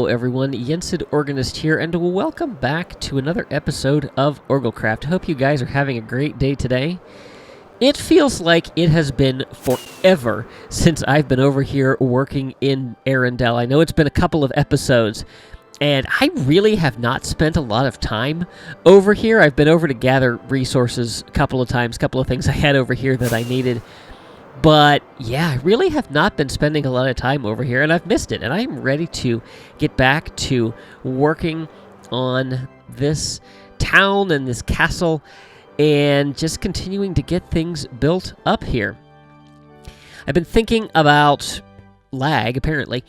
everyone, Yensid Organist here, and welcome back to another episode of OrgelCraft. I hope you guys are having a great day today. It feels like it has been forever since I've been over here working in Arendelle. I know it's been a couple of episodes, and I really have not spent a lot of time over here. I've been over to gather resources a couple of times, a couple of things I had over here that I needed. But, yeah, I really have not been spending a lot of time over here, and I've missed it. And I'm ready to get back to working on this town and this castle and just continuing to get things built up here. I've been thinking about lag, apparently.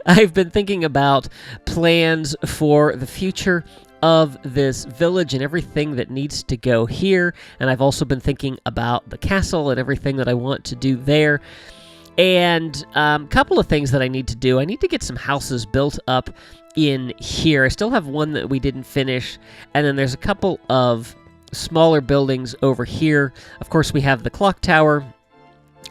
I've been thinking about plans for the future of this village and everything that needs to go here, and I've also been thinking about the castle and everything that I want to do there, and a couple of things that I need to do. I need to get some houses built up in here. I still have one that we didn't finish, and then there's a couple of smaller buildings over here. Of course, we have the clock tower,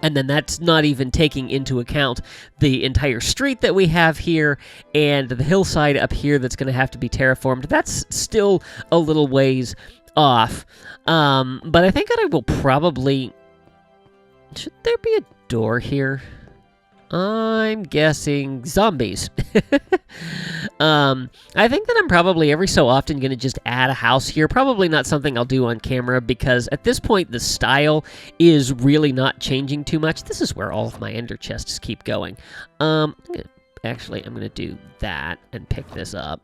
and then that's not even taking into account the entire street that we have here and the hillside up here that's going to have to be terraformed. That's still a little ways off. But I think that I will probably... Should there be a door here? I'm guessing zombies. I think that I'm probably every so often going to just add a house here. Probably not something I'll do on camera because at this point the style is really not changing too much. This is where all of my ender chests keep going. I'm going to do that and pick this up.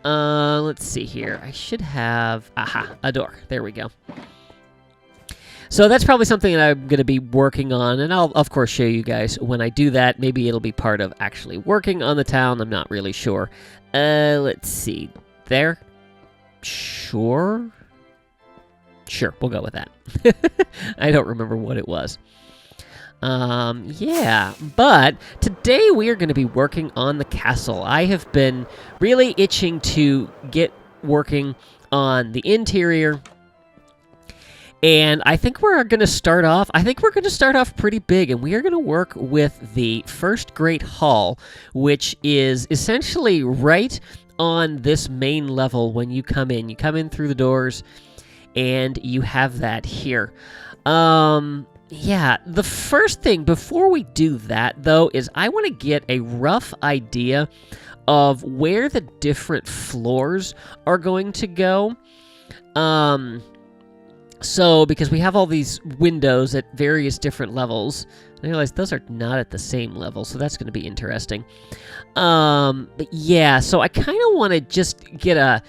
Let's see here. I should have... Aha, a door. There we go. So that's probably something that I'm going to be working on, and I'll, of course, show you guys when I do that. Maybe it'll be part of actually working on the town. I'm not really sure. Let's see. There? Sure? Sure, we'll go with that. I don't remember what it was. Yeah, but today we are going to be working on the castle. I have been really itching to get working on the interior. And I think we're going to start off, pretty big, and we are going to work with the first Great Hall, which is essentially right on this main level when you come in. You come in through the doors, and you have that here. Yeah, the first thing, before we do that, though, is I want to get a rough idea of where the different floors are going to go. So, because we have all these windows at various different levels, I realize those are not at the same level, so that's going to be interesting. But yeah, so I kind of want to just get a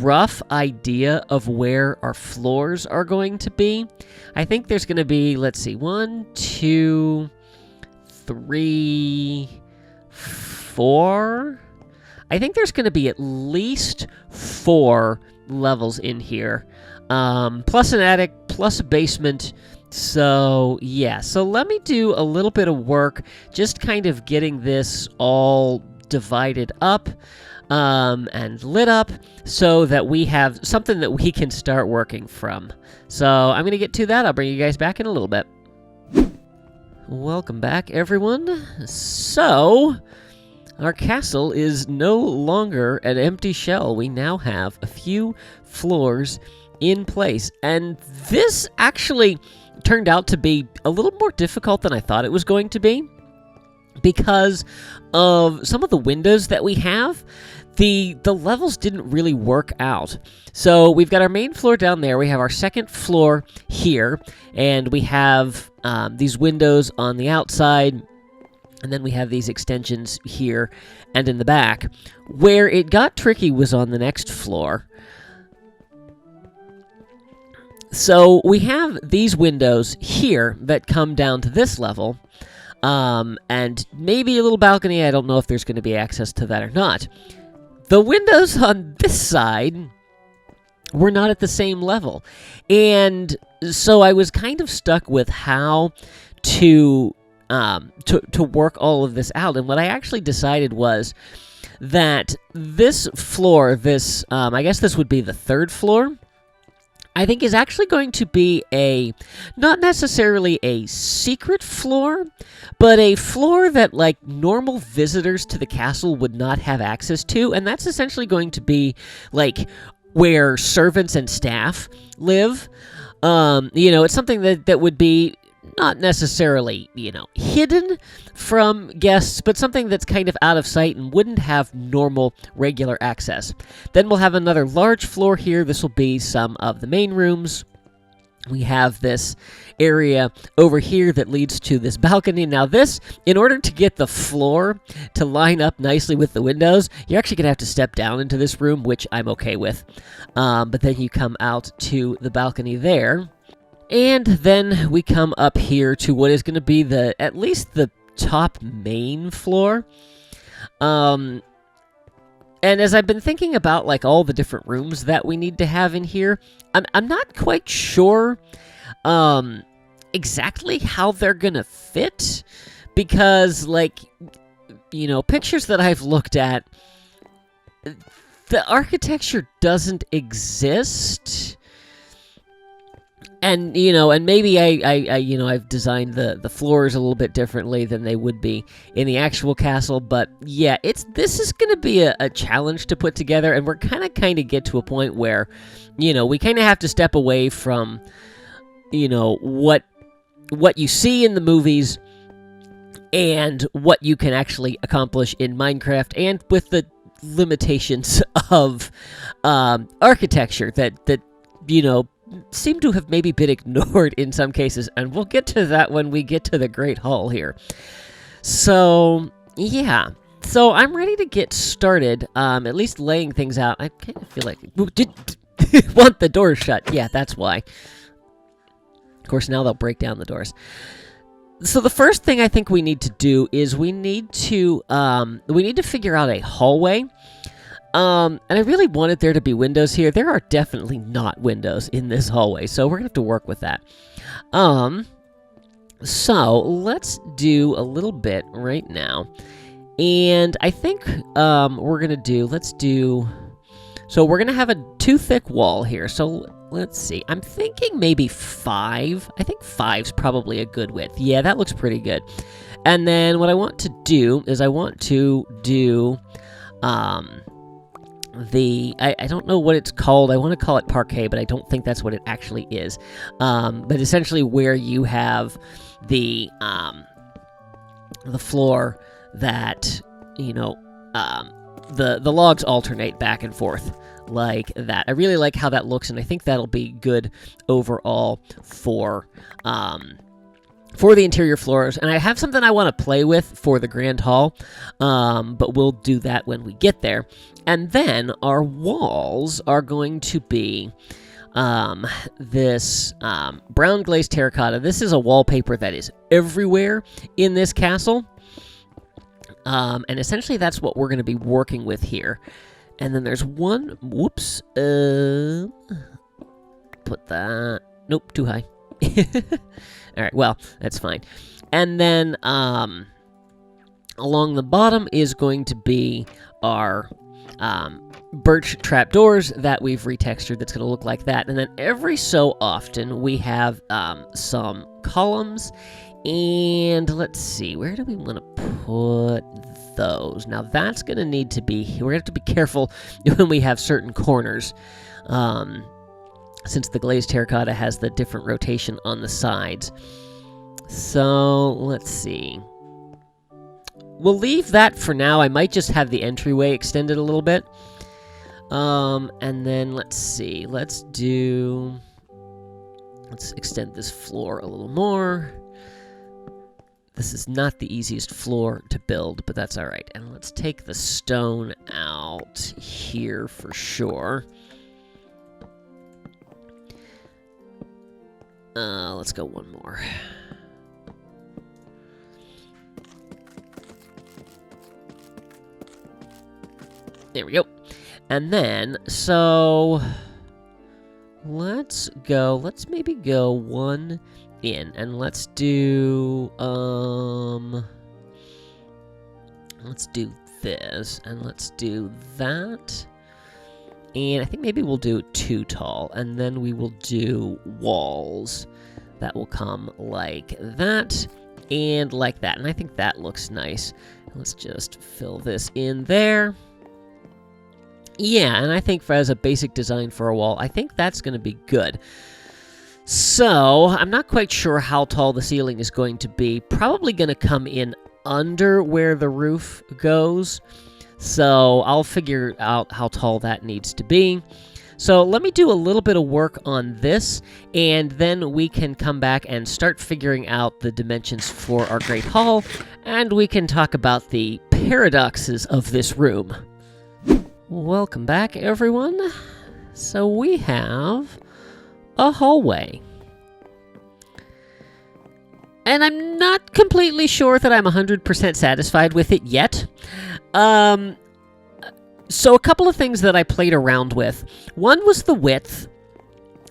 rough idea of where our floors are going to be. I think there's going to be, let's see, 1, 2, 3, 4. I think there's going to be at least 4 levels in here. Plus an attic, plus a basement. So, yeah. So let me do a little bit of work, just kind of getting this all divided up and lit up so that we have something that we can start working from. So I'm going to get to that. I'll bring you guys back in a little bit. Welcome back, everyone. So... our castle is no longer an empty shell. We now have a few floors in place. And this actually turned out to be a little more difficult than I thought it was going to be because of some of the windows that we have. The levels didn't really work out. So we've got our main floor down there. We have our second floor here. And we have these windows on the outside. And then we have these extensions here and in the back. Where it got tricky was on the next floor. So we have these windows here that come down to this level. And maybe a little balcony. I don't know if there's going to be access to that or not. The windows on this side were not at the same level. And so I was kind of stuck with how to work all of this out. And what I actually decided was that this floor, I guess this would be the third floor, I think is actually going to be not necessarily a secret floor, but a floor that like normal visitors to the castle would not have access to, and that's essentially going to be like where servants and staff live. It's something that would be not necessarily, hidden from guests, but something that's kind of out of sight and wouldn't have normal, regular access. Then we'll have another large floor here. This will be some of the main rooms. We have this area over here that leads to this balcony. Now this, in order to get the floor to line up nicely with the windows, you're actually going to have to step down into this room, which I'm okay with. But then you come out to the balcony there. And then we come up here to what is going to be at least the top main floor. And as I've been thinking about like all the different rooms that we need to have in here, I'm not quite sure exactly how they're going to fit, because pictures that I've looked at, the architecture doesn't exist. And, and maybe I've designed the floors a little bit differently than they would be in the actual castle. But yeah, this is going to be a challenge to put together. And we're kind of get to a point where, we kind of have to step away from, what you see in the movies and what you can actually accomplish in Minecraft, and with the limitations of architecture that seem to have maybe been ignored in some cases, and we'll get to that when we get to the Great Hall here. So, yeah. So I'm ready to get started, at least laying things out. I kind of feel like... want the doors shut. Yeah, that's why. Of course, now they'll break down the doors. So the first thing I think we need to do is we need to figure out a hallway. And I really wanted there to be windows here. There are definitely not windows in this hallway, so we're gonna have to work with that. So let's do a little bit right now. And I think we're gonna have a 2-thick wall here. So let's see. I'm thinking maybe 5. I think 5's probably a good width. Yeah, that looks pretty good. And then what I want to do is I don't know what it's called. I want to call it parquet, but I don't think that's what it actually is. But essentially where you have the floor that, the logs alternate back and forth like that. I really like how that looks, and I think that'll be good overall for the interior floors. And I have something I want to play with for the Grand Hall, but we'll do that when we get there. And then our walls are going to be this brown glazed terracotta. This is a wallpaper that is everywhere in this castle. And essentially that's what we're going to be working with here. And then there's one, whoops, put that, nope, too high. All right, well, that's fine. And then along the bottom is going to be our birch trapdoors that we've retextured that's going to look like that. And then every so often we have some columns. And let's see, where do we want to put those? Now that's going to need to be, we're going to have to be careful when we have certain corners. Since the glazed terracotta has the different rotation on the sides. So, let's see. We'll leave that for now. I might just have the entryway extended a little bit. And then, let's see. Let's extend this floor a little more. This is not the easiest floor to build, but that's alright. And let's take the stone out here for sure. Let's go one more. There we go. And then, so let's maybe go one in, and let's do this, and let's do that. And I think maybe we'll do 2 tall, and then we will do walls. That will come like that, and like that. And I think that looks nice. Let's just fill this in there. Yeah, and I think as a basic design for a wall, I think that's going to be good. So, I'm not quite sure how tall the ceiling is going to be. Probably going to come in under where the roof goes. So, I'll figure out how tall that needs to be. So, let me do a little bit of work on this, and then we can come back and start figuring out the dimensions for our Great Hall, and we can talk about the paradoxes of this room. Welcome back, everyone. So, we have a hallway. And I'm not completely sure that I'm 100% satisfied with it yet. So a couple of things that I played around with. One was the width.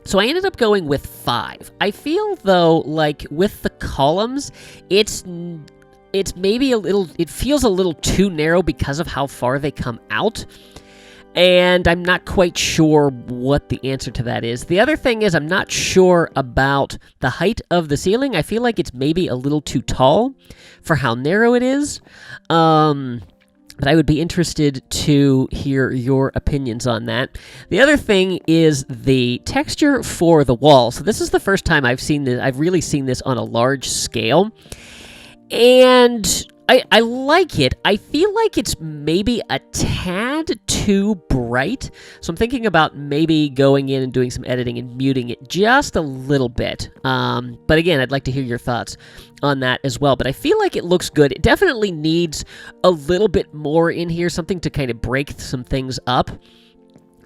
So I ended up going with 5. I feel, though, like with the columns, it's maybe a little, it feels a little too narrow because of how far they come out. And I'm not quite sure what the answer to that is. The other thing is I'm not sure about the height of the ceiling. I feel like it's maybe a little too tall for how narrow it is. But I would be interested to hear your opinions on that. The other thing is the texture for the wall. So this is the first time I've seen this. I've really seen this on a large scale. And I like it. I feel like it's maybe a tad too bright. So I'm thinking about maybe going in and doing some editing and muting it just a little bit. But again, I'd like to hear your thoughts on that as well. But I feel like it looks good. It definitely needs a little bit more in here, something to kind of break some things up.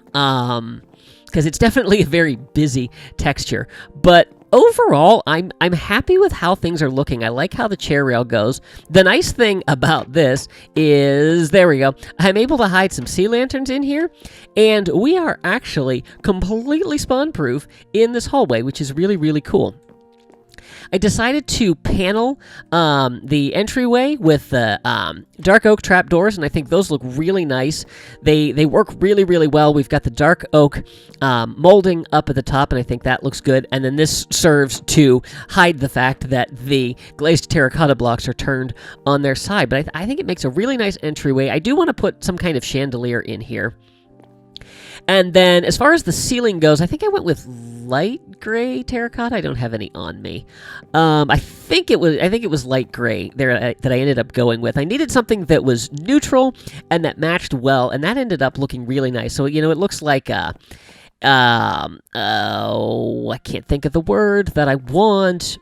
Because it's definitely a very busy texture. But overall, I'm happy with how things are looking. I like how the chair rail goes. The nice thing about this is, there we go, I'm able to hide some sea lanterns in here, and we are actually completely spawn-proof in this hallway, which is really, really cool. I decided to panel the entryway with the dark oak trapdoors, and I think those look really nice. They work really, really well. We've got the dark oak molding up at the top, and I think that looks good. And then this serves to hide the fact that the glazed terracotta blocks are turned on their side. But I think it makes a really nice entryway. I do want to put some kind of chandelier in here. And then, as far as the ceiling goes, I think I went with light gray terracotta. I don't have any on me. I think it was light gray there that I ended up going with. I needed something that was neutral and that matched well, and that ended up looking really nice. So, you know, it looks like I can't think of the word that I want.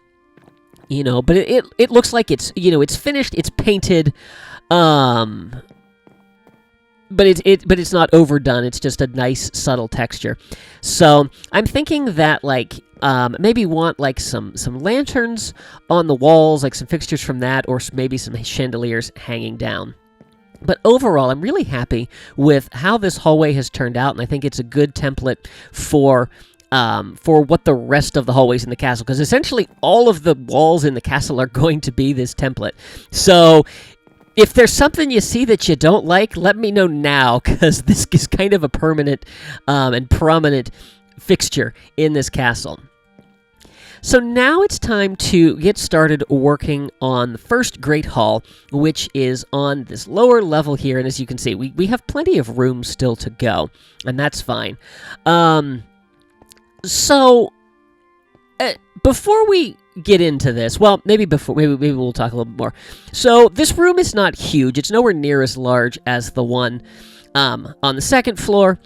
You know, but it looks like it's, you know, it's finished, it's painted. But it's not overdone. It's just a nice, subtle texture. So I'm thinking that, like, maybe want, like, some lanterns on the walls, like some fixtures from that, or maybe some chandeliers hanging down. But overall, I'm really happy with how this hallway has turned out, and I think it's a good template for what the rest of the hallways in the castle, because essentially all of the walls in the castle are going to be this template. So if there's something you see that you don't like, let me know now, because this is kind of a permanent and prominent fixture in this castle. So now it's time to get started working on the first Great Hall, which is on this lower level here. And as you can see, we have plenty of room still to go, and that's fine. Before we get into this, well, maybe we'll talk a little bit more. So this room is not huge. It's nowhere near as large as the one on the second floor.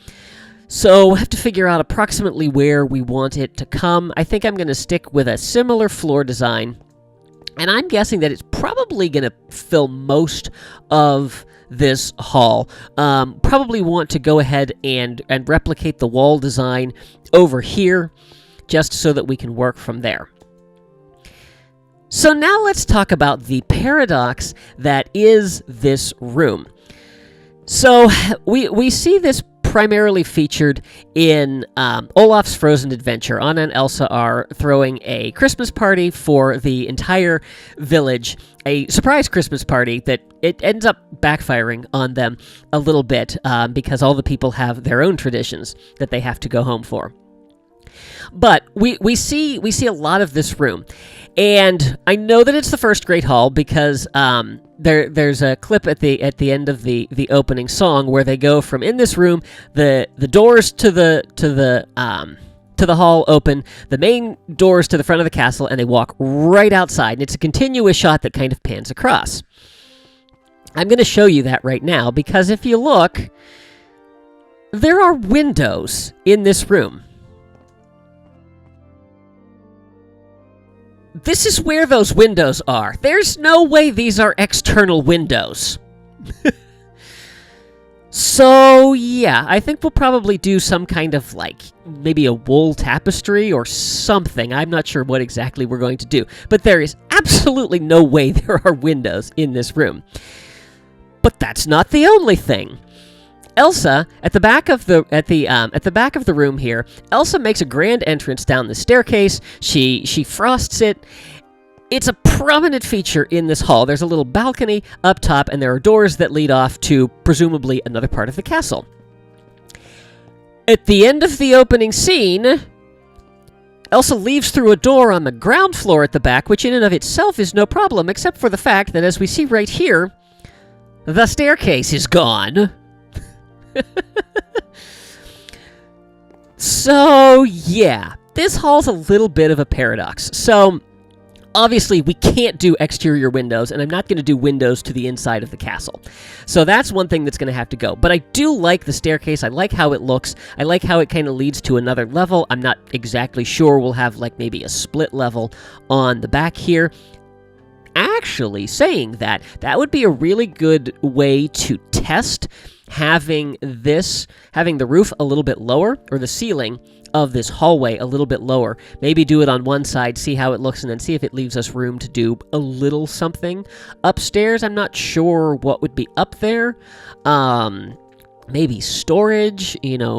So we'll have to figure out approximately where we want it to come. I think I'm going to stick with a similar floor design. And I'm guessing that it's probably going to fill most of this hall. Probably want to go ahead and replicate the wall design over here, just so that we can work from there. So now let's talk about the paradox that is this room. So we see this primarily featured in Olaf's Frozen Adventure. Anna and Elsa are throwing a Christmas party for the entire village, a surprise Christmas party that it ends up backfiring on them a little bit because all the people have their own traditions that they have to go home for. But we see a lot of this room, and I know that it's the first Great Hall because there's a clip at the end of the opening song where they go from in this room, the doors to the hall open, the main doors to the front of the castle, and they walk right outside, and it's a continuous shot that kind of pans across. I'm going to show you that right now because if you look, there are windows in this room. This is where those windows are. There's no way these are external windows. So, yeah, I think we'll probably do some kind of, like, maybe a wool tapestry or something. I'm not sure what exactly we're going to do. But there is absolutely no way there are windows in this room. But that's not the only thing. Elsa, at the back of the room here, Elsa makes a grand entrance down the staircase. She frosts it. It's a prominent feature in this hall. There's a little balcony up top, and there are doors that lead off to presumably another part of the castle. At the end of the opening scene, Elsa leaves through a door on the ground floor at the back, which in and of itself is no problem, except for the fact that, as we see right here, the staircase is gone. So, yeah, this hall's a little bit of a paradox. So, obviously, we can't do exterior windows, and I'm not going to do windows to the inside of the castle. So that's one thing that's going to have to go. But I do like the staircase. I like how it looks. I like how it kind of leads to another level. I'm not exactly sure. We'll have, like, maybe a split level on the back here. Actually, saying that would be a really good way to test having the roof a little bit lower, or the ceiling of this hallway a little bit lower. Maybe do it on one side, see how it looks, and then see if it leaves us room to do a little something upstairs. I'm not sure what would be up there. Maybe storage,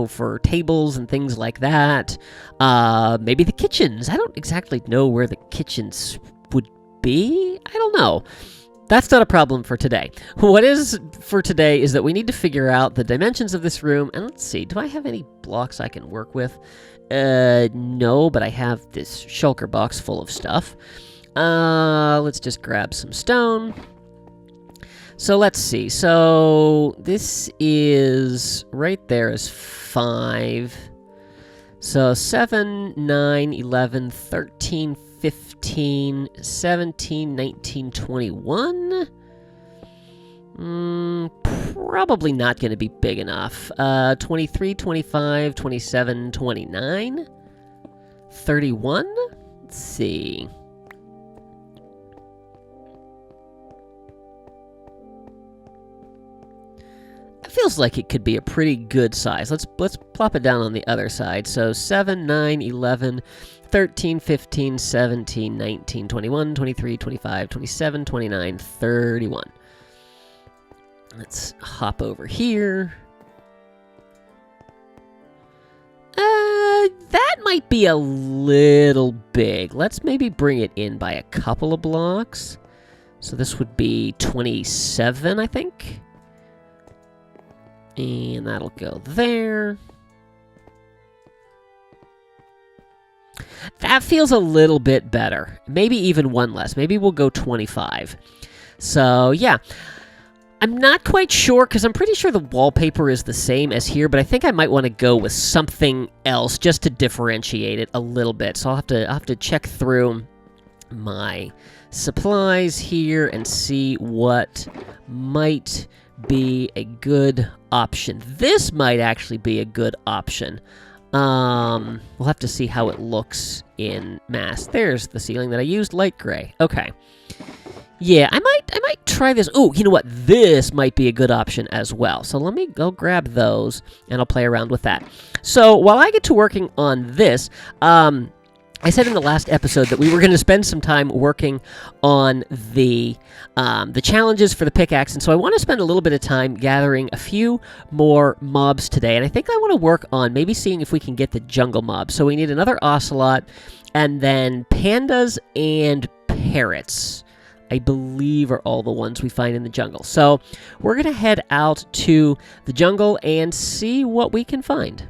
for tables and things like that. Maybe the kitchens. I don't exactly know where the kitchens would be. I don't know. That's not a problem for today. What is for today is that we need to figure out the dimensions of this room. And let's see, do I have any blocks I can work with? No, but I have this shulker box full of stuff. Let's just grab some stone. So let's see. So this is right there is 5. So 7, 9, 11, 13, 15, 17, 19, 21? Probably not going to be big enough. 23, 25, 27, 29? 31? Let's see. It feels like it could be a pretty good size. Let's plop it down on the other side. So 7, 9, 11... 13, 15, 17, 19, 21, 23, 25, 27, 29, 31. Let's hop over here. That might be a little big. Let's maybe bring it in by a couple of blocks. So this would be 27, I think. And that'll go there. That feels a little bit better. Maybe even one less. Maybe we'll go 25. So, yeah. I'm not quite sure, because I'm pretty sure the wallpaper is the same as here, but I think I might want to go with something else just to differentiate it a little bit. So I'll have to check through my supplies here and see what might be a good option. This might actually be a good option. We'll have to see how it looks in mass. There's the ceiling that I used, light gray. Okay. Yeah, I might try this. Oh, you know what? This might be a good option as well. So let me go grab those, and I'll play around with that. So while I get to working on this, I said in the last episode that we were going to spend some time working on the challenges for the pickaxe, and so I want to spend a little bit of time gathering a few more mobs today, and I think I want to work on maybe seeing if we can get the jungle mob. So we need another ocelot, and then pandas and parrots, I believe, are all the ones we find in the jungle. So we're going to head out to the jungle and see what we can find.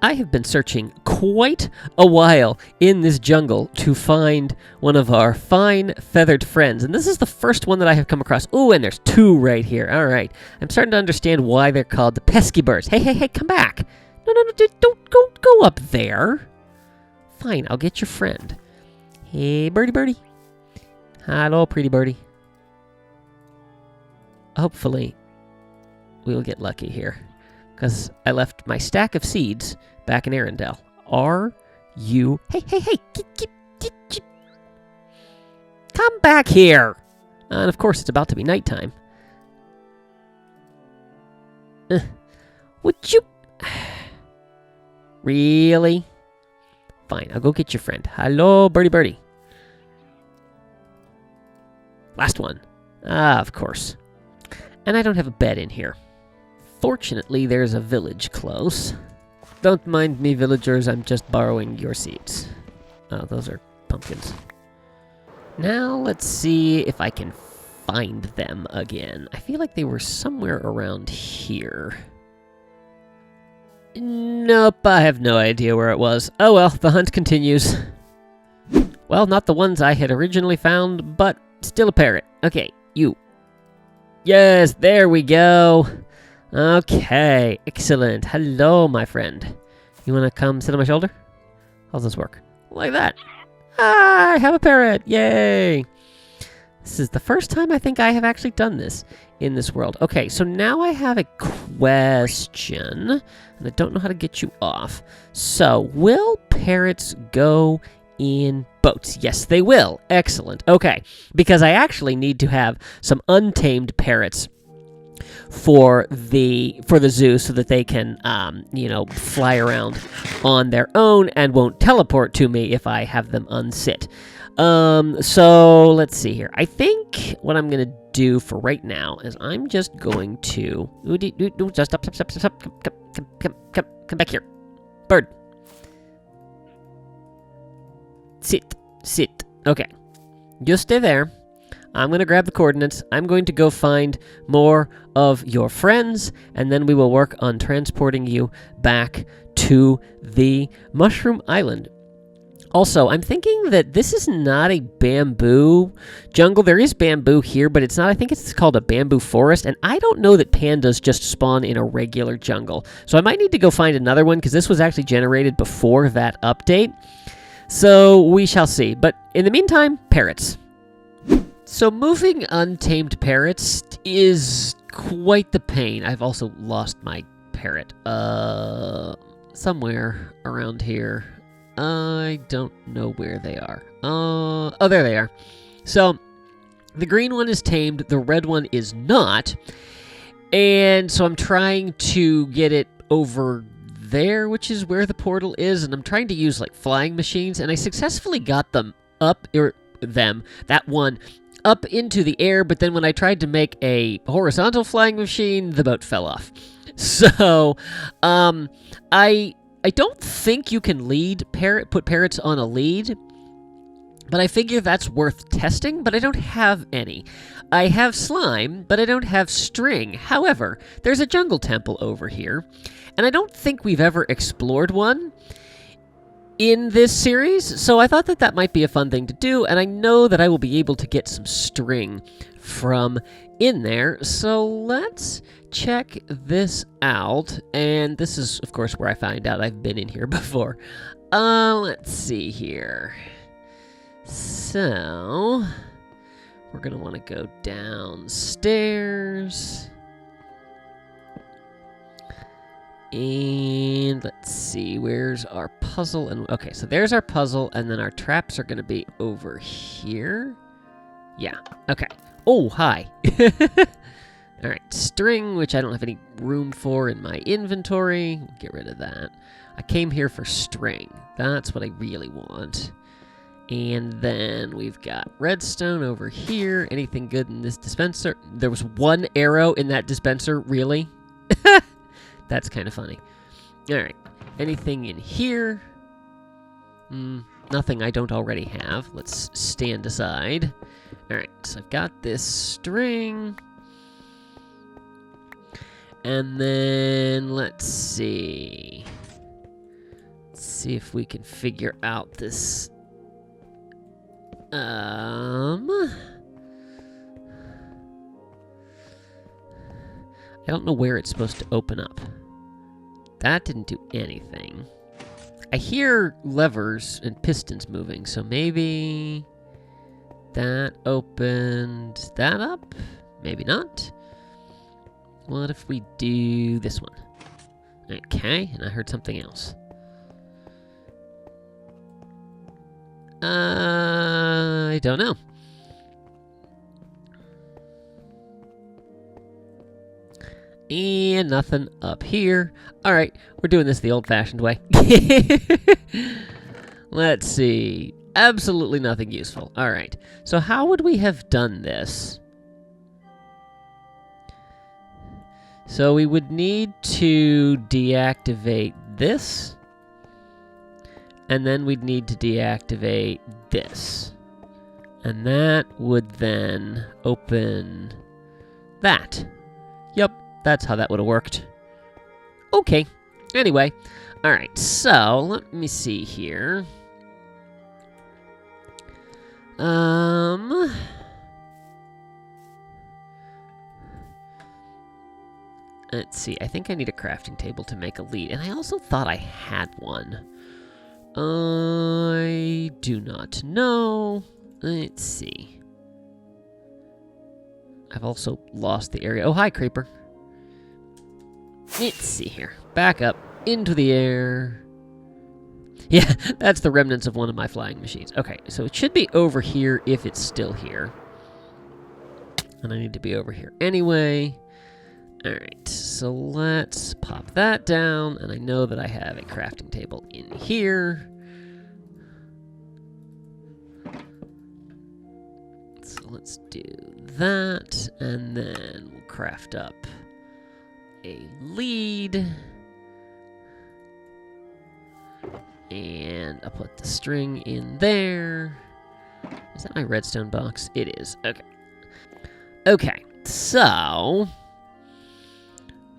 I have been searching quite a while in this jungle to find one of our fine feathered friends, and this is the first one that I have come across. Oh, and there's two right here. All right. I'm starting to understand why they're called the pesky birds. Hey, come back. No, don't go up there. Fine, I'll get your friend. Hey, birdie. Hello, pretty birdie. Hopefully, we'll get lucky here, because I left my stack of seeds back in Arendelle. Are you... Hey! Come back here! And of course, it's about to be nighttime. Would you... Really? Fine, I'll go get your friend. Hello, birdie. Last one. Ah, of course. And I don't have a bed in here. Fortunately, there's a village close. Don't mind me, villagers, I'm just borrowing your seeds. Oh, those are pumpkins. Now, let's see if I can find them again. I feel like they were somewhere around here. Nope, I have no idea where it was. Oh well, the hunt continues. Well, not the ones I had originally found, but still a parrot. Okay, you. Yes, there we go. Okay, excellent. Hello, my friend. You want to come sit on my shoulder? How's this work? Like that. Ah, I have a parrot. Yay. This is the first time I think I have actually done this in this world. Okay, so now I have a question, and I don't know how to get you off. So, will parrots go in boats? Yes, they will. Excellent. Okay, because I actually need to have some untamed parrots for the zoo so that they can, fly around on their own and won't teleport to me if I have them unsit. So let's see here. I think what I'm going to do for right now is I'm just going to... Stop. Come back here. Bird. Sit. Okay. Just stay there. I'm going to grab the coordinates. I'm going to go find more of your friends, and then we will work on transporting you back to the Mushroom Island. Also, I'm thinking that this is not a bamboo jungle. There is bamboo here, but it's not. I think it's called a bamboo forest, and I don't know that pandas just spawn in a regular jungle. So I might need to go find another one, because this was actually generated before that update. So we shall see. But in the meantime, parrots. So moving untamed parrots is quite the pain. I've also lost my parrot. Somewhere around here. I don't know where they are. Oh, there they are. So, the green one is tamed, the red one is not. And so I'm trying to get it over there, which is where the portal is, and I'm trying to use, like, flying machines, and I successfully got them up, that one, up into the air, but then when I tried to make a horizontal flying machine, the boat fell off. So, I don't think you can put parrots on a lead, but I figure that's worth testing, but I don't have any. I have slime, but I don't have string. However, there's a jungle temple over here, and I don't think we've ever explored one in this series, so I thought that might be a fun thing to do, and I know that I will be able to get some string from in there, so let's check this out. And this is, of course, where I find out I've been in here before. Let's see here. So, we're going to want to go downstairs. And let's see, where's our puzzle? And okay, so there's our puzzle, and then our traps are going to be over here. Yeah, okay. Oh, hi. Alright, string, which I don't have any room for in my inventory. We'll get rid of that. I came here for string. That's what I really want. And then we've got redstone over here. Anything good in this dispenser? There was one arrow in that dispenser, really? That's kind of funny. Alright, anything in here? Nothing I don't already have. Let's stand aside. Alright, so I've got this string. And then, let's see. Let's see if we can figure out this. I don't know where it's supposed to open up. That didn't do anything. I hear levers and pistons moving, so maybe that opened that up? Maybe not. What if we do this one? Okay, and I heard something else. I don't know. And nothing up here. Alright, we're doing this the old-fashioned way. Let's see. Absolutely nothing useful. Alright, so how would we have done this? So we would need to deactivate this. And then we'd need to deactivate this. And that would then open that. Yep, that's how that would have worked. Okay, anyway. Alright, so let me see here. Let's see, I think I need a crafting table to make a lead. And I also thought I had one. I do not know. Let's see. I've also lost the area. Oh, hi, creeper. Let's see here. Back up into the air. Yeah, that's the remnants of one of my flying machines. Okay, so it should be over here if it's still here. And I need to be over here anyway. Alright, so let's pop that down, and I know that I have a crafting table in here. So let's do that, and then we'll craft up a lead. And I'll put the string in there. Is that my redstone box? It is. Okay. Okay, so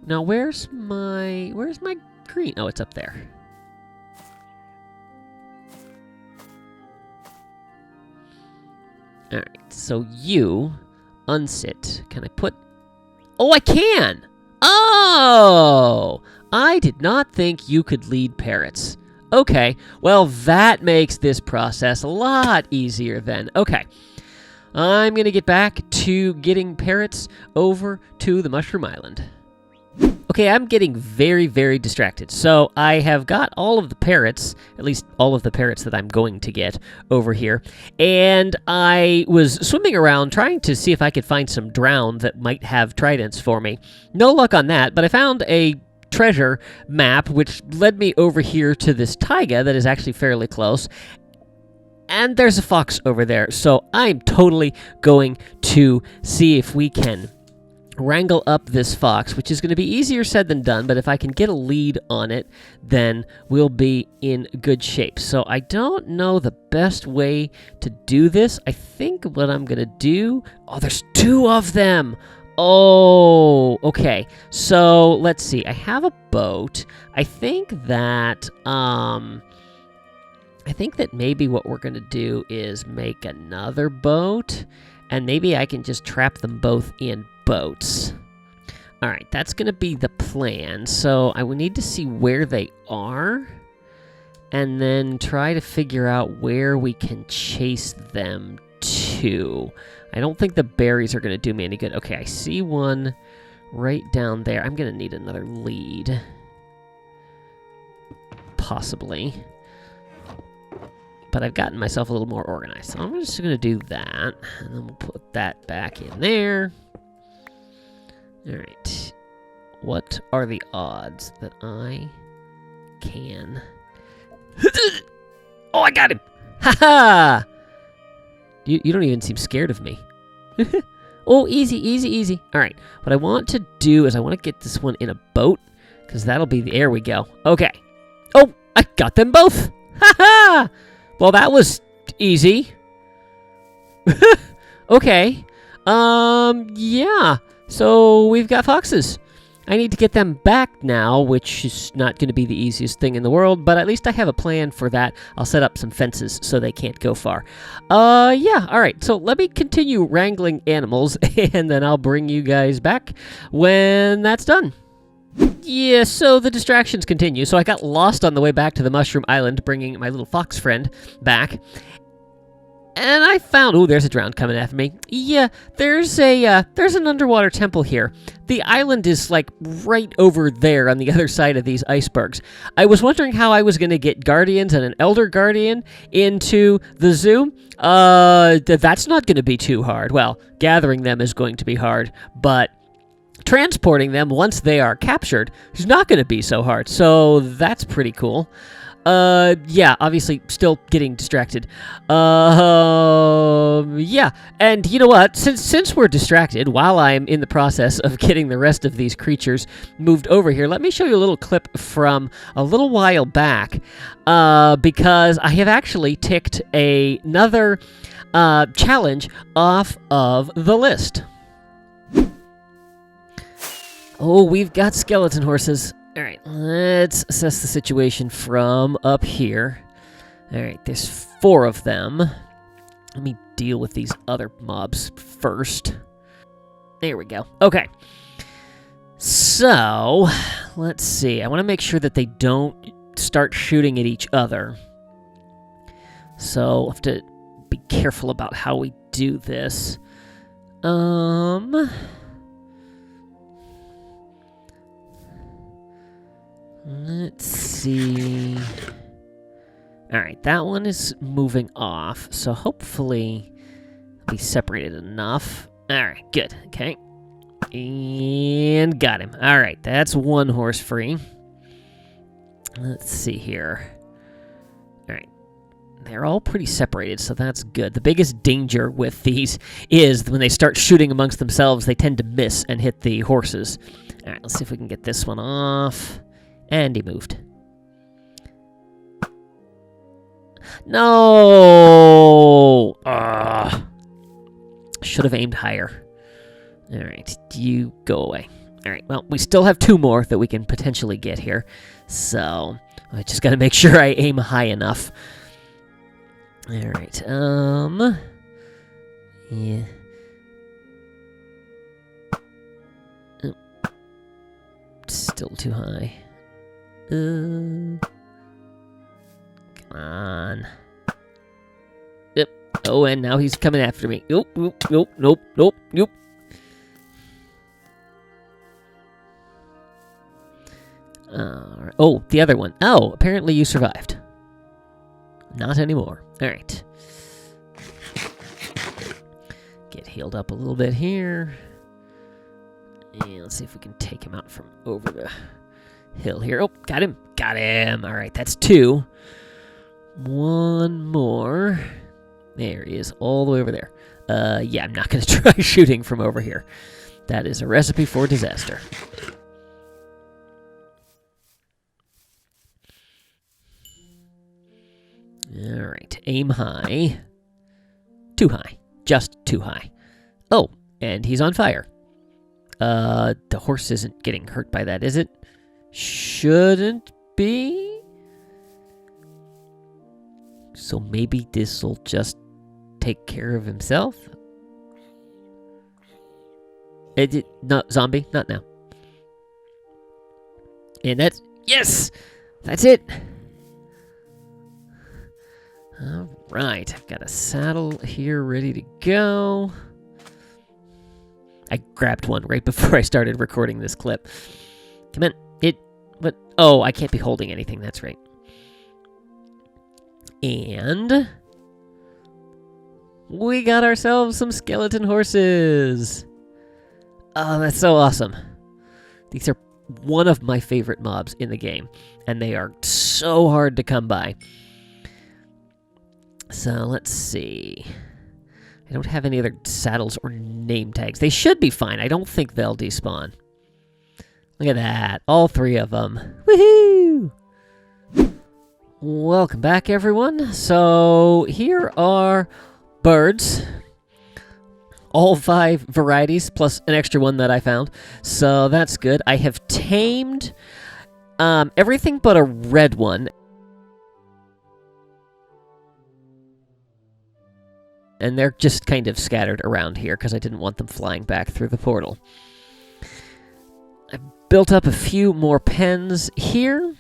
now where's my green? Oh, it's up there. All right, so you unsit. Can I put? Oh, I can. Oh, I did not think you could lead parrots. Okay, well, that makes this process a lot easier then. Okay, I'm going to get back to getting parrots over to the Mushroom Island. Okay, I'm getting very, very distracted. So I have got all of the parrots, at least all of the parrots that I'm going to get over here. And I was swimming around trying to see if I could find some drown that might have tridents for me. No luck on that, but I found a treasure map which led me over here to this taiga that is actually fairly close. And there's a fox over there, so I'm totally going to see if we can wrangle up this fox, which is going to be easier said than done, but if I can get a lead on it, then we'll be in good shape. So I don't know the best way to do this. I think what I'm going to do... Oh, there's two of them! Oh, okay. So, let's see. I have a boat. I think that maybe what we're going to do is make another boat, and maybe I can just trap them both in boats. All right, that's going to be the plan. So I will need to see where they are and then try to figure out where we can chase them to. I don't think the berries are going to do me any good. Okay, I see one right down there. I'm going to need another lead. Possibly. But I've gotten myself a little more organized. So I'm just going to do that. And then we'll put that back in there. Alright. What are the odds that I can... Oh, I got him! Ha-ha! You don't even seem scared of me. Oh, easy, easy, easy. Alright, what I want to do is I want to get this one in a boat, because that'll be the... There we go. Okay. Oh, I got them both! Ha-ha! Well, that was easy. Okay. Yeah. So, we've got foxes. I need to get them back now, which is not going to be the easiest thing in the world, but at least I have a plan for that. I'll set up some fences so they can't go far. Yeah, alright, so let me continue wrangling animals, and then I'll bring you guys back when that's done. Yeah, so the distractions continue. So I got lost on the way back to the Mushroom Island, bringing my little fox friend back. And I found... Oh, there's a drown coming after me. Yeah, there's an underwater temple here. The island is, like, right over there on the other side of these icebergs. I was wondering how I was going to get guardians and an elder guardian into the zoo. That's not going to be too hard. Well, gathering them is going to be hard, but transporting them once they are captured is not going to be so hard. So that's pretty cool. Yeah, obviously still getting distracted. Yeah, and you know what? Since we're distracted, while I'm in the process of getting the rest of these creatures moved over here, let me show you a little clip from a little while back, because I have actually ticked another challenge off of the list. Oh, we've got skeleton horses. Alright, let's assess the situation from up here. Alright, there's 4 of them. Let me deal with these other mobs first. There we go. Okay. So, let's see. I want to make sure that they don't start shooting at each other. So, I'll have to be careful about how we do this. Let's see. Alright, that one is moving off, so hopefully it'll be separated enough. Alright, good. Okay. And got him. Alright, that's 1 horse free. Let's see here. Alright. They're all pretty separated, so that's good. The biggest danger with these is when they start shooting amongst themselves, they tend to miss and hit the horses. Alright, let's see if we can get this one off. And he moved. No! Should have aimed higher. Alright, you go away. Alright, well, we still have 2 more that we can potentially get here. So, I just gotta make sure I aim high enough. Alright, yeah. Oh. Still too high. Come on. Yep. Oh, and now he's coming after me. Nope, nope, nope, nope, nope, nope. Alright. Oh, the other one. Oh, apparently you survived. Not anymore. Alright. Get healed up a little bit here. And let's see if we can take him out from over the hill here. Oh, got him. Got him. All right, that's 2. 1 more. There he is, all the way over there. Yeah, I'm not going to try shooting from over here. That is a recipe for disaster. All right, aim high. Too high. Just too high. Oh, and he's on fire. The horse isn't getting hurt by that, is it? Shouldn't be. So maybe this'll just take care of himself? Not zombie, not now. And that's... Yes! That's it! Alright, I've got a saddle here ready to go. I grabbed one right before I started recording this clip. Come on. What? Oh, I can't be holding anything. That's right. And we got ourselves some skeleton horses. Oh, that's so awesome. These are one of my favorite mobs in the game, and they are so hard to come by. So let's see. I don't have any other saddles or name tags. They should be fine. I don't think they'll despawn. Look at that. All 3 of them. Woohoo! Welcome back, everyone. So here are birds. All 5 varieties, plus an extra one that I found. So that's good. I have tamed everything but a red one. And they're just kind of scattered around here because I didn't want them flying back through the portal. I built up a few more pens here.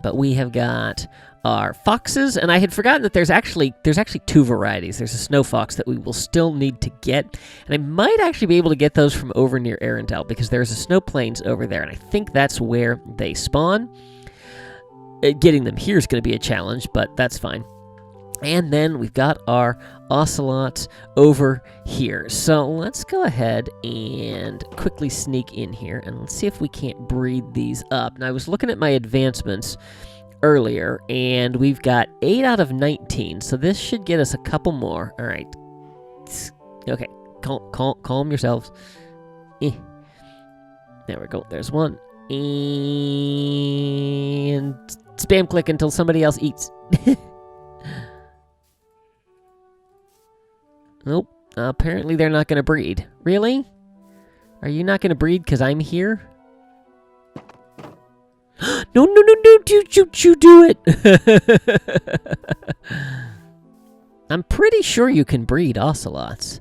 But we have got our foxes, and I had forgotten that there's actually 2 varieties. There's a snow fox that we will still need to get, and I might actually be able to get those from over near Arendelle, because there's a snow plains over there, and I think that's where they spawn. Getting them here is going to be a challenge, but that's fine. And then we've got our ocelots over here. So let's go ahead and quickly sneak in here, and let's see if we can't breed these up. Now, I was looking at my advancements earlier, and we've got 8 out of 19, so this should get us a couple more. All right. Okay, calm yourselves. There we go. There's one. And spam click until somebody else eats. Nope. Apparently they're not going to breed. Really? Are you not going to breed because I'm here? No, you do it! I'm pretty sure you can breed ocelots.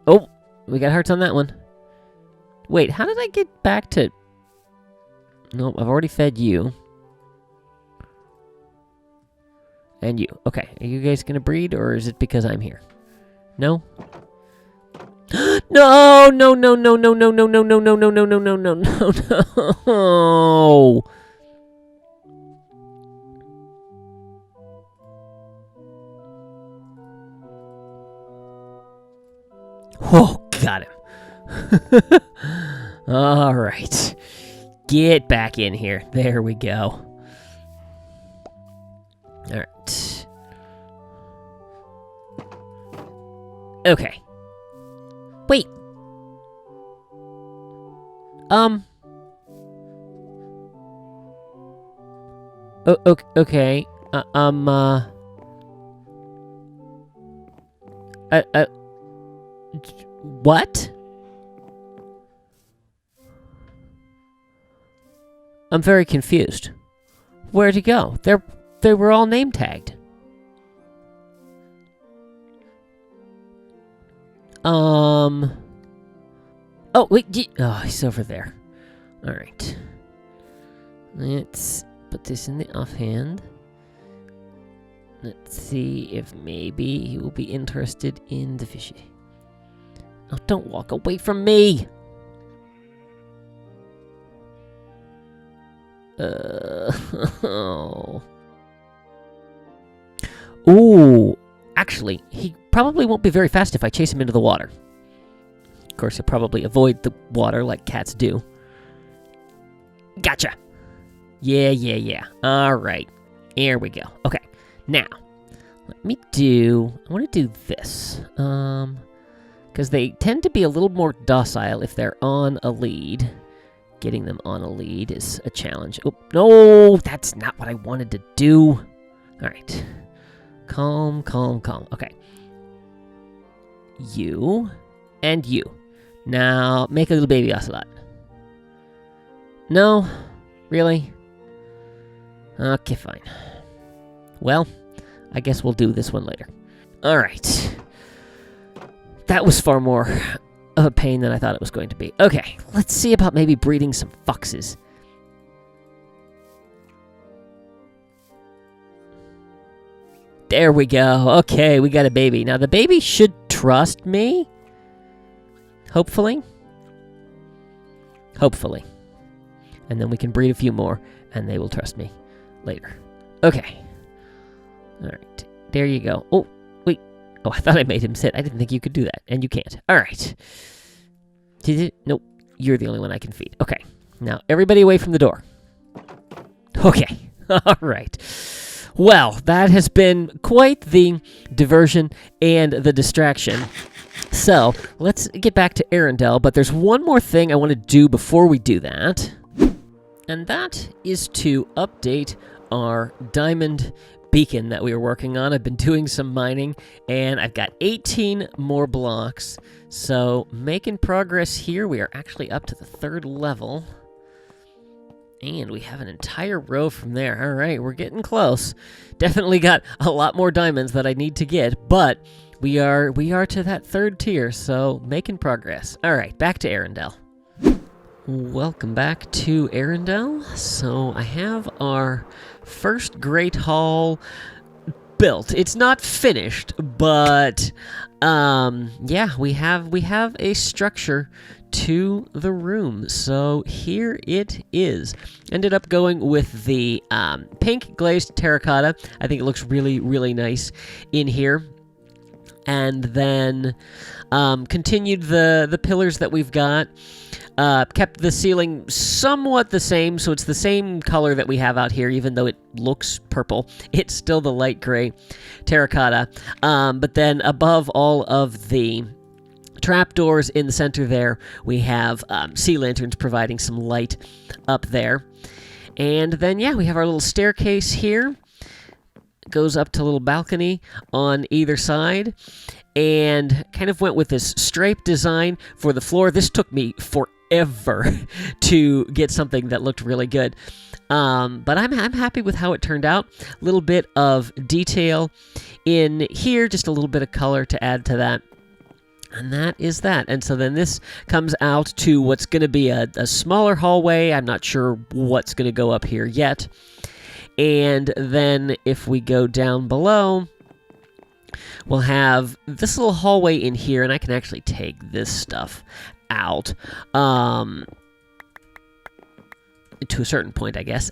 Oh, we got hearts on that one. Wait, how did I get back to... Nope, I've already fed you. And you. Okay, are you guys gonna breed, or is it because I'm here? No? No! Oh, got him. All right. Get back in here. There we go. All right. Okay. Wait. Okay. What? I'm very confused. Where'd he go? They were all name tagged. Oh, wait. Oh, he's over there. All right. Let's put this in the offhand. Let's see if maybe he will be interested in the fishy. Oh, don't walk away from me! Oh. Ooh, actually, he probably won't be very fast if I chase him into the water. Of course, he'll probably avoid the water like cats do. Gotcha! Yeah. Alright, here we go. Okay, now, I want to do this. Because they tend to be a little more docile if they're on a lead. Getting them on a lead is a challenge. Oh, no, that's not what I wanted to do. All right. Calm. Okay. You and you. Now, make a little baby ocelot. No? Really? Okay, fine. Well, I guess we'll do this one later. All right. That was far more of a pain than I thought it was going to be. Okay, let's see about maybe breeding some foxes. There we go. Okay, we got a baby. Now, the baby should trust me. Hopefully. Hopefully. And then we can breed a few more, and they will trust me later. Okay. All right. There you go. Oh, wait. Oh, I thought I made him sit. I didn't think you could do that, and you can't. All right. Nope. You're the only one I can feed. Okay. Now, everybody away from the door. Okay. All right. Well, that has been quite the diversion and the distraction. So, let's get back to Arendelle, but there's one more thing I want to do before we do that. And that is to update our diamond beacon that we were working on. I've been doing some mining, and I've got 18 more blocks. So, making progress here. We are actually up to the 3rd level. And we have an entire row from there. All right, we're getting close. Definitely got a lot more diamonds that I need to get, but we are to that 3rd tier, so making progress. All right, back to Arendelle. Welcome back to Arendelle. So I have our first Great Hall built. It's not finished, but yeah, we have a structure to the room. So here it is. Ended up going with the pink glazed terracotta. I think it looks really, really nice in here. And then continued the pillars that we've got. Kept the ceiling somewhat the same, so it's the same color that we have out here, even though it looks purple. It's still the light gray terracotta. But then above all of the trapdoors in the center there, we have sea lanterns providing some light up there. And then, yeah, we have our little staircase here. Goes up to a little balcony on either side. And kind of went with this stripe design for the floor. This took me forever to get something that looked really good. But I'm happy with how it turned out. A little bit of detail in here, just a little bit of color to add to that. And that is that. And so then this comes out to what's going to be a smaller hallway. I'm not sure what's going to go up here yet. And then if we go down below, we'll have this little hallway in here, and I can actually take this stuff out. To a certain point, I guess.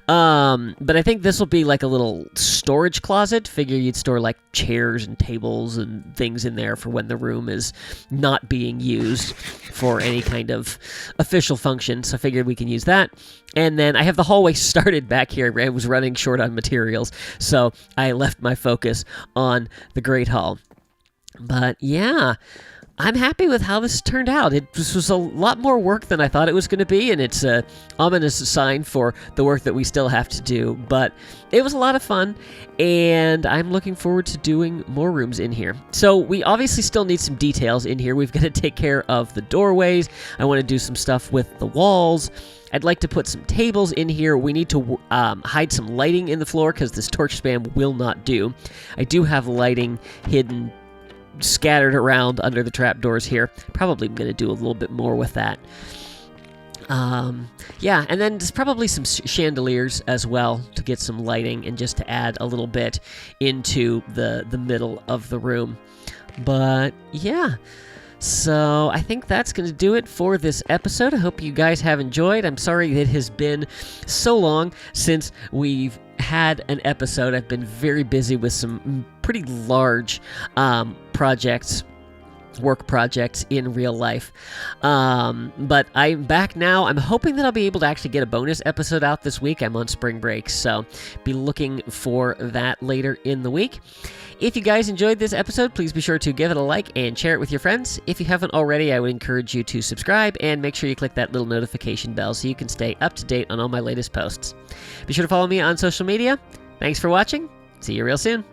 But I think this will be like a little storage closet. Figure you'd store like chairs and tables and things in there for when the room is not being used for any kind of official function. So I figured we can use that. And then I have the hallway started back here. I was running short on materials, so I left my focus on the Great Hall. But yeah, I'm happy with how this turned out. This was a lot more work than I thought it was going to be, and it's an ominous sign for the work that we still have to do. But it was a lot of fun, and I'm looking forward to doing more rooms in here. So we obviously still need some details in here. We've got to take care of the doorways. I want to do some stuff with the walls. I'd like to put some tables in here. We need to hide some lighting in the floor because this torch spam will not do. I do have lighting hidden scattered around under the trapdoors here. Probably going to do a little bit more with that. Yeah, and then there's probably some chandeliers as well to get some lighting and just to add a little bit into the middle of the room. But yeah, so I think that's going to do it for this episode. I hope you guys have enjoyed. I'm sorry it has been so long since we've had an episode. I've been very busy with some pretty large work projects in real life. But I'm back now. I'm hoping that I'll be able to actually get a bonus episode out this week. I'm on spring break, so be looking for that later in the week. If you guys enjoyed this episode, please be sure to give it a like and share it with your friends. If you haven't already, I would encourage you to subscribe and make sure you click that little notification bell so you can stay up to date on all my latest posts. Be sure to follow me on social media. Thanks for watching. See you real soon.